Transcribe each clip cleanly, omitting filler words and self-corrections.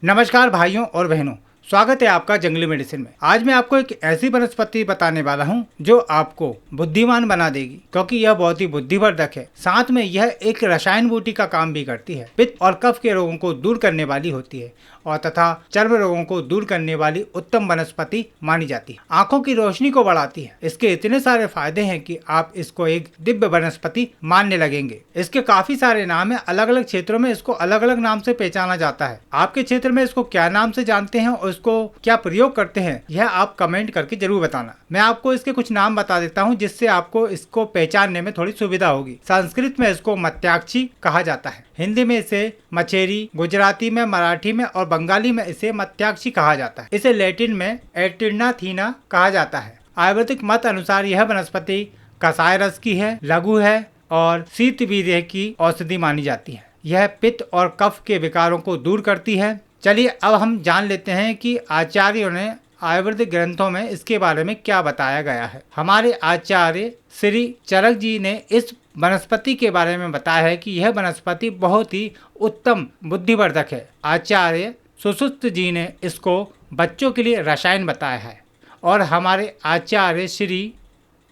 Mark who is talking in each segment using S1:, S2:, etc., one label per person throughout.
S1: नमस्कार भाइयों और बहनों, स्वागत है आपका जंगली मेडिसिन में। आज मैं आपको एक ऐसी वनस्पति बताने वाला हूं जो आपको बुद्धिमान बना देगी, क्योंकि यह बहुत ही बुद्धिवर्धक है। साथ में यह एक रसायन बूटी का काम भी करती है। पित्त और कफ के रोगों को दूर करने वाली होती है और तथा चर्म रोगों को दूर करने वाली उत्तम वनस्पति मानी जाती है। आंखों की रोशनी को बढ़ाती है। इसके इतने सारे फायदे हैं कि आप इसको एक दिव्य वनस्पति मानने लगेंगे। इसके काफी सारे नाम है, अलग अलग क्षेत्रों में इसको अलग अलग नाम से पहचाना जाता है। आपके क्षेत्र में इसको क्या नाम से जानते हैं और इसको क्या प्रयोग करते हैं, यह आप कमेंट करके जरूर बताना। मैं आपको इसके कुछ नाम बता देता हूँ जिससे आपको इसको पहचानने में थोड़ी सुविधा होगी। संस्कृत में इसको मत्स्याक्षी कहा जाता है, हिंदी में इसे मछेरी, गुजराती में, मराठी में और बंगाली में इसे मत्स्याक्षी कहा जाता है। इसे लैटिन में एटिर्नाथीना कहा जाता है। आयुर्वेदिक मत अनुसार यह वनस्पति कसाय रस की है, लघु है और शीत वीर्य की औषधि मानी जाती है। यह पित्त और कफ के विकारों को दूर करती है। चलिए अब हम जान लेते हैं कि आचार्यों ने आयुर्वेदिक ग्रंथों में इसके बारे में क्या बताया गया है। हमारे आचार्य श्री चरक जी ने इस वनस्पति के बारे में बताया है कि यह वनस्पति बहुत ही उत्तम बुद्धिवर्धक है। आचार्य सुश्रुत जी ने इसको बच्चों के लिए रसायन बताया है और हमारे आचार्य श्री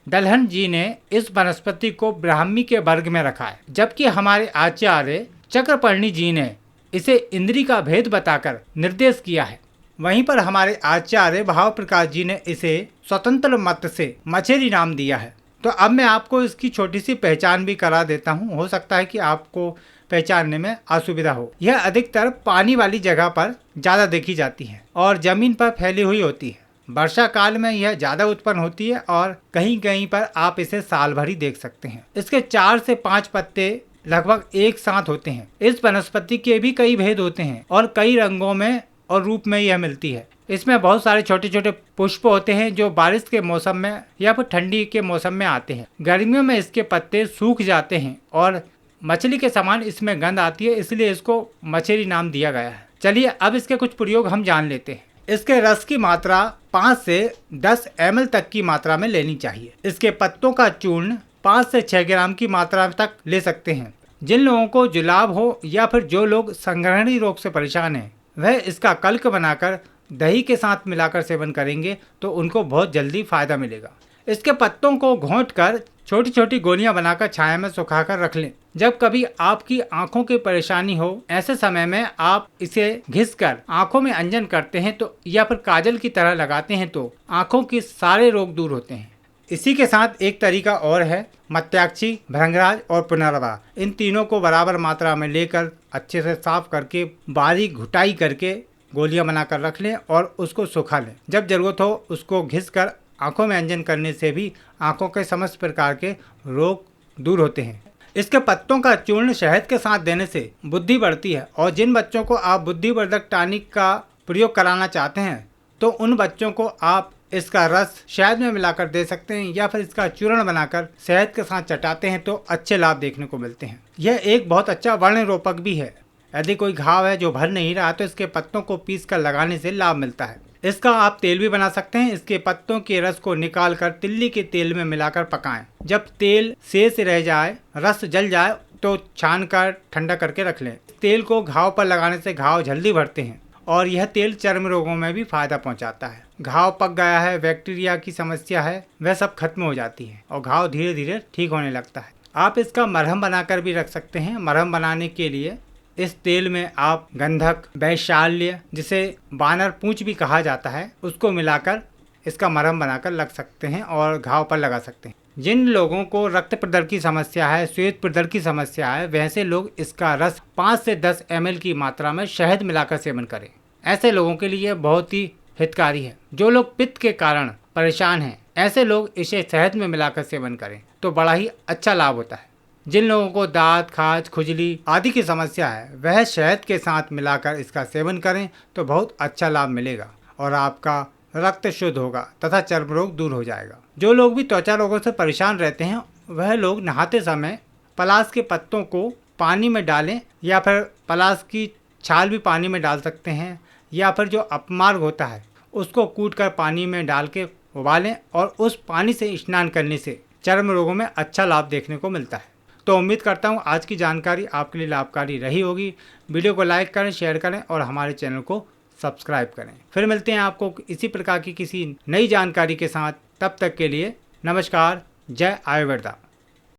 S1: दलहन जी ने इस वनस्पति को ब्राह्मी के वर्ग में रखा है, जबकि हमारे आचार्य चक्रपर्णी जी ने इसे इंद्री का भेद बताकर निर्देश किया है। वहीं पर हमारे आचार्य भाव प्रकाश जी ने इसे स्वतंत्र मत से मछेरी नाम दिया है। तो अब मैं आपको इसकी छोटी सी पहचान भी करा देता हूँ, हो सकता है कि आपको पहचानने में असुविधा हो। यह अधिकतर पानी वाली जगह पर ज्यादा देखी जाती है और जमीन पर फैली हुई होती है। वर्षा काल में यह ज्यादा उत्पन्न होती है और कहीं कहीं पर आप इसे साल भर ही देख सकते हैं। इसके 4 से 5 पत्ते लगभग एक साथ होते हैं। इस वनस्पति के भी कई भेद होते हैं और कई रंगों में और रूप में यह मिलती है। इसमें बहुत सारे छोटे छोटे पुष्प होते हैं जो बारिश के मौसम में या फिर ठंडी के मौसम में आते हैं। गर्मियों में इसके पत्ते सूख जाते हैं और मछली के समान इसमें गंध आती है, इसलिए इसको मछली नाम दिया गया है। चलिए अब इसके कुछ प्रयोग हम जान लेते हैं। इसके रस की मात्रा 5 से 10 ml तक की मात्रा में लेनी चाहिए। इसके पत्तों का चूर्ण 5 से 6 ग्राम की मात्रा तक ले सकते हैं। जिन लोगों को जुलाब हो या फिर जो लोग संग्रहणी रोग से परेशान हैं, वह इसका कल्क बनाकर दही के साथ मिलाकर सेवन करेंगे तो उनको बहुत जल्दी फायदा मिलेगा। इसके पत्तों को घोंटकर छोटी छोटी गोलियां बनाकर छाया में सुखाकर रख लें। जब कभी आपकी आंखों की परेशानी हो, ऐसे समय में आप इसे घिसकर आंखों में अंजन करते हैं तो या फिर काजल की तरह लगाते हैं तो आंखों के सारे रोग दूर होते हैं। इसी के साथ एक तरीका और है, मत्स्याक्षी, भृंगराज और पुनर्वा, इन तीनों को बराबर मात्रा में लेकर अच्छे से साफ करके बारीक घुटाई करके गोलियां बनाकर रख लें और उसको सुखा लें। जब जरूरत हो उसको घिसकर आंखों में अंजन करने से भी आंखों के समस्त प्रकार के रोग दूर होते हैं। इसके पत्तों का चूर्ण शहद के साथ देने से बुद्धि बढ़ती है और जिन बच्चों को आप बुद्धिवर्धक टॉनिक का प्रयोग कराना चाहते हैं तो उन बच्चों को आप इसका रस शहद में मिलाकर दे सकते हैं या फिर इसका चूर्ण बनाकर शहद के साथ चटाते हैं तो अच्छे लाभ देखने को मिलते हैं। यह एक बहुत अच्छा वर्ण रोपक भी है। यदि कोई घाव है जो भर नहीं रहा तो इसके पत्तों को पीस कर लगाने से लाभ मिलता है। इसका आप तेल भी बना सकते हैं। इसके पत्तों के रस को निकाल कर तिल्ली के तेल में मिलाकर पकाएं। जब तेल शेष रह जाए, रस जल जाए तो छान कर ठंडा करके रख लें। तेल को घाव पर लगाने से घाव जल्दी भरते हैं और यह तेल चर्म रोगों में भी फायदा पहुंचाता है। घाव पक गया है, बैक्टीरिया की समस्या है, वह सब खत्म हो जाती है और घाव धीरे धीरे ठीक होने लगता है। आप इसका मरहम बनाकर भी रख सकते हैं। मरहम बनाने के लिए इस तेल में आप गंधक, वैशाल्य, जिसे बानर पूंछ भी कहा जाता है, उसको मिलाकर इसका मरहम बनाकर लग सकते हैं और घाव पर लगा सकते हैं। जिन लोगों को रक्त प्रदर की समस्या है, श्वेत प्रदर की समस्या है, वैसे लोग इसका रस 5 से 10 ml की मात्रा में शहद मिलाकर सेवन करें। ऐसे लोगों के लिए बहुत ही हितकारी है। जो लोग पित्त के कारण परेशान हैं, ऐसे लोग इसे शहद में मिलाकर सेवन करें तो बड़ा ही अच्छा लाभ होता है। जिन लोगों को दांत, खाज, खुजली आदि की समस्या है, वह शहद के साथ मिलाकर इसका सेवन करें तो बहुत अच्छा लाभ मिलेगा और आपका रक्त शुद्ध होगा तथा चर्म रोग दूर हो जाएगा। जो लोग भी त्वचा रोगों से परेशान रहते हैं, वह लोग नहाते समय पलाश के पत्तों को पानी में डालें या फिर पलाश की छाल भी पानी में डाल सकते हैं या फिर जो अपमार्ग होता है उसको कूट कर पानी में डाल के उबालें और उस पानी से स्नान करने से चर्म रोगों में अच्छा लाभ देखने को मिलता है। तो उम्मीद करता हूँ आज की जानकारी आपके लिए लाभकारी रही होगी। वीडियो को लाइक करें, शेयर करें और हमारे चैनल को सब्सक्राइब करें। फिर मिलते हैं आपको इसी प्रकार की किसी नई जानकारी के साथ। तब तक के लिए नमस्कार। जय आयुर्वेदा।